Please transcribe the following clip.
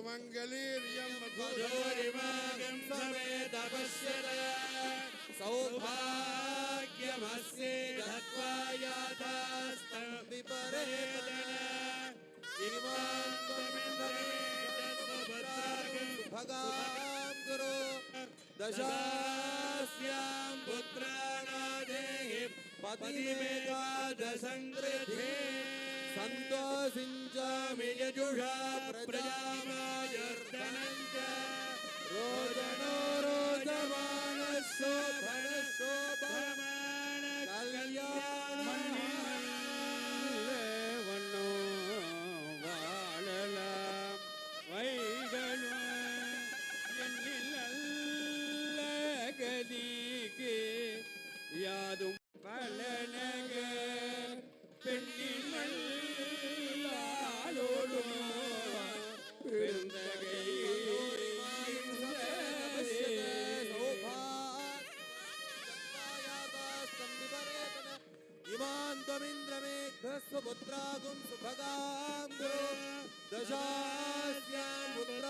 सुमंगलीर्यं मधुरिमागं समेत पश्यत सौभाग्यमस्ये धत्वा याथास्तं विपरेतन इमां भगां गुरु दशास्यां पुत्राणादेहि पतिमेकादशङ्कृते सन्तोषिञ्चामि यजुषा प्रजामायर्दनं च रोदनो रोदमानः शोभनः शोभमान कल्याणवन्नो वाळलाम वैगळु எண்ணில் கதிக்கு யாதும் பலனக பெண்ணில் ஆளோடும் பெருந்தகை இமான் त्वमिन्द्रमेघस्वपुत्रागुं सुभगां गुरु दशास्यां पुत्र